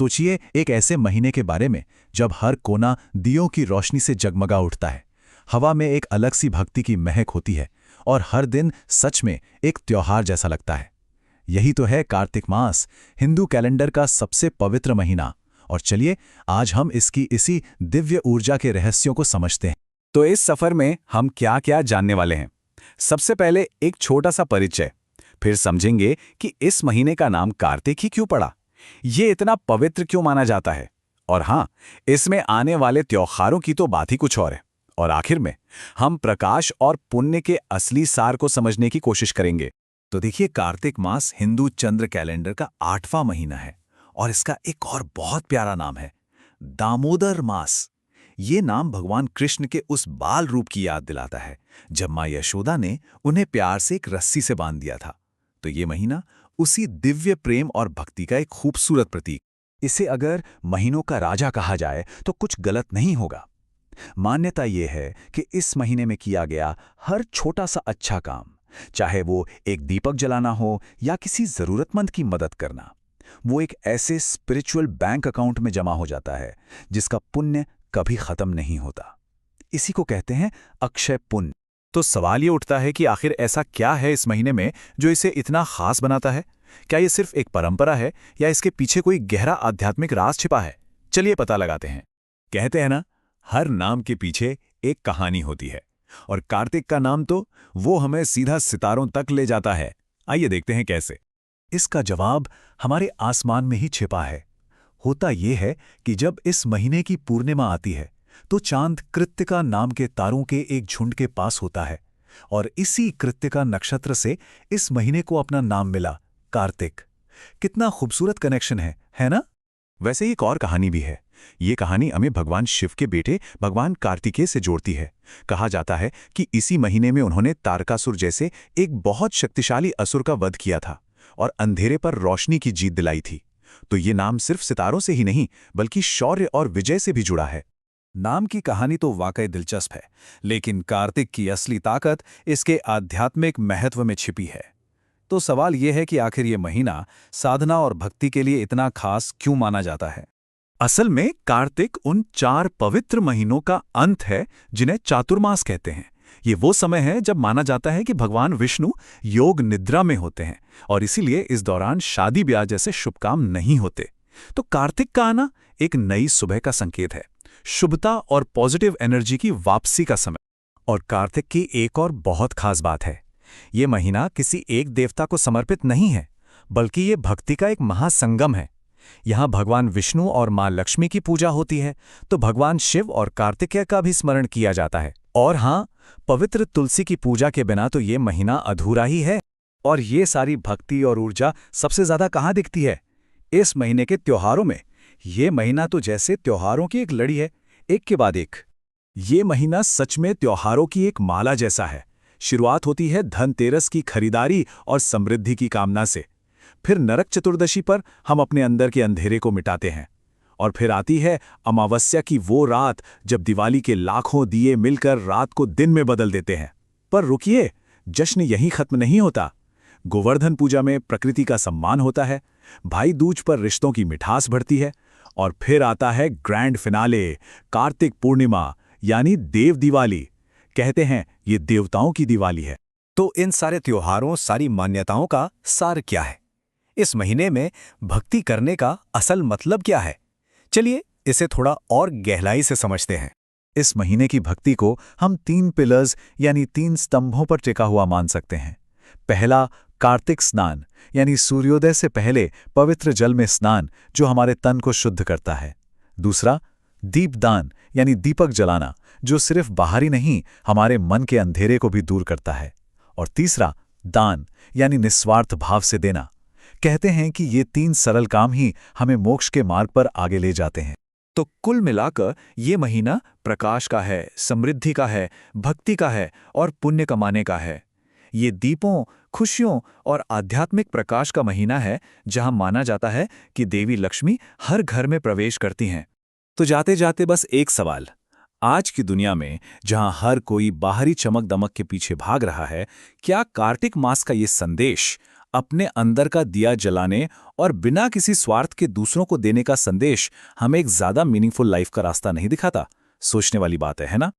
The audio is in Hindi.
सोचिए एक ऐसे महीने के बारे में जब हर कोना दियों की रोशनी से जगमगा उठता है, हवा में एक अलग सी भक्ति की महक होती है और हर दिन सच में एक त्योहार जैसा लगता है। यही तो है कार्तिक मास, हिंदू कैलेंडर का सबसे पवित्र महीना। और चलिए आज हम इसकी इसी दिव्य ऊर्जा के रहस्यों को समझते हैं। तो इस सफर में हम क्या क्या जानने वाले हैं। सबसे पहले एक छोटा सा परिचय, फिर समझेंगे कि इस महीने का नाम कार्तिक ही क्यों पड़ा, ये इतना पवित्र क्यों माना जाता है, और हाँ, इसमें आने वाले त्योहारों की तो बात ही कुछ और है। और आखिर में हम प्रकाश और पुण्य के असली सार को समझने की कोशिश करेंगे। तो देखिए, कार्तिक मास हिंदू चंद्र कैलेंडर का 8वां महीना है और इसका एक और बहुत प्यारा नाम है, दामोदर मास। ये नाम भगवान कृष्ण के उस बाल रूप की याद दिलाता है जब मां यशोदा ने उन्हें प्यार से एक रस्सी से बांध दिया था। तो ये महीना उसी दिव्य प्रेम और भक्ति का एक खूबसूरत प्रतीक। इसे अगर महीनों का राजा कहा जाए तो कुछ गलत नहीं होगा। मान्यता ये है कि इस महीने में किया गया हर छोटा सा अच्छा काम, चाहे वो एक दीपक जलाना हो या किसी जरूरतमंद की मदद करना, वो एक ऐसे स्पिरिचुअल बैंक अकाउंट में जमा हो जाता है जिसका पुण्य कभी खत्म नहीं होता। इसी को कहते हैं अक्षय पुण्य। तो सवाल ये उठता है कि आखिर ऐसा क्या है इस महीने में जो इसे इतना खास बनाता है। क्या ये सिर्फ एक परंपरा है या इसके पीछे कोई गहरा आध्यात्मिक राज छिपा है? चलिए पता लगाते हैं। कहते हैं ना, हर नाम के पीछे एक कहानी होती है, और कार्तिक का नाम तो वो हमें सीधा सितारों तक ले जाता है। आइए देखते हैं कैसे। इसका जवाब हमारे आसमान में ही छिपा है। होता यह है कि जब इस महीने की पूर्णिमा आती है तो चांद कृत्तिका नाम के तारों के एक झुंड के पास होता है, और इसी कृत्तिका नक्षत्र से इस महीने को अपना नाम मिला, कार्तिक। कितना खूबसूरत कनेक्शन है ना? वैसे ही एक और कहानी भी है। ये कहानी हमें भगवान शिव के बेटे भगवान कार्तिकेय से जोड़ती है। कहा जाता है कि इसी महीने में उन्होंने तारकासुर जैसे एक बहुत शक्तिशाली असुर का वध किया था और अंधेरे पर रोशनी की जीत दिलाई थी। तो ये नाम सिर्फ सितारों से ही नहीं बल्कि शौर्य और विजय से भी जुड़ा है। नाम की कहानी तो वाकई दिलचस्प है, लेकिन कार्तिक की असली ताकत इसके आध्यात्मिक महत्व में छिपी है। तो सवाल यह है कि आखिर ये महीना साधना और भक्ति के लिए इतना खास क्यों माना जाता है। असल में कार्तिक उन 4 पवित्र महीनों का अंत है जिन्हें चातुर्मास कहते हैं। ये वो समय है जब माना जाता है कि भगवान विष्णु योग निद्रा में होते हैं, और इसीलिए इस दौरान शादी ब्याह जैसे शुभ काम नहीं होते। तो कार्तिक का आना एक नई सुबह का संकेत है, शुभता और पॉजिटिव एनर्जी की वापसी का समय। और कार्तिक की एक और बहुत खास बात है, ये महीना किसी एक देवता को समर्पित नहीं है, बल्कि ये भक्ति का एक महासंगम है। यहाँ भगवान विष्णु और माँ लक्ष्मी की पूजा होती है, तो भगवान शिव और कार्तिकेय का भी स्मरण किया जाता है। और हाँ, पवित्र तुलसी की पूजा के बिना तो ये महीना अधूरा ही है। और ये सारी भक्ति और ऊर्जा सबसे ज्यादा कहाँ दिखती है? इस महीने के त्योहारों में। ये महीना तो जैसे त्योहारों की एक लड़ी है, एक के बाद एक। ये महीना सच में त्योहारों की एक माला जैसा है। शुरुआत होती है धनतेरस की खरीदारी और समृद्धि की कामना से। फिर नरक चतुर्दशी पर हम अपने अंदर के अंधेरे को मिटाते हैं, और फिर आती है अमावस्या की वो रात जब दिवाली के लाखों दिए मिलकर रात को दिन में बदल देते हैं। पर रुकिए, जश्न यहीं खत्म नहीं होता। गोवर्धन पूजा में प्रकृति का सम्मान होता है, भाई दूज पर रिश्तों की मिठास बढ़ती है, और फिर आता है ग्रैंड फिनाले, कार्तिक पूर्णिमा यानी देव दिवाली। कहते हैं ये देवताओं की दिवाली है। तो इन सारे त्योहारों, सारी मान्यताओं का सार क्या है? इस महीने में भक्ति करने का असल मतलब क्या है? चलिए इसे थोड़ा और गहराई से समझते हैं। इस महीने की भक्ति को हम 3 पिलर्स यानी 3 स्तंभों पर टिका हुआ मान सकते हैं। पहला, कार्तिक स्नान यानी सूर्योदय से पहले पवित्र जल में स्नान, जो हमारे तन को शुद्ध करता है। दूसरा, दीपदान यानी दीपक जलाना, जो सिर्फ बाहरी नहीं हमारे मन के अंधेरे को भी दूर करता है। और तीसरा, दान यानी निस्वार्थ भाव से देना। कहते हैं कि ये 3 सरल काम ही हमें मोक्ष के मार्ग पर आगे ले जाते हैं। तो कुल मिलाकर ये महीना प्रकाश का है, समृद्धि का है, भक्ति का है और पुण्य कमाने का है। ये दीपों, खुशियों और आध्यात्मिक प्रकाश का महीना है, जहां माना जाता है कि देवी लक्ष्मी हर घर में प्रवेश करती हैं। तो जाते जाते बस एक सवाल, आज की दुनिया में जहां हर कोई बाहरी चमक दमक के पीछे भाग रहा है, क्या कार्तिक मास का ये संदेश अपने अंदर का दिया जलाने और बिना किसी स्वार्थ के दूसरों को देने का संदेश हमें एक ज्यादा मीनिंगफुल लाइफ का रास्ता नहीं दिखाता? सोचने वाली बात है ना?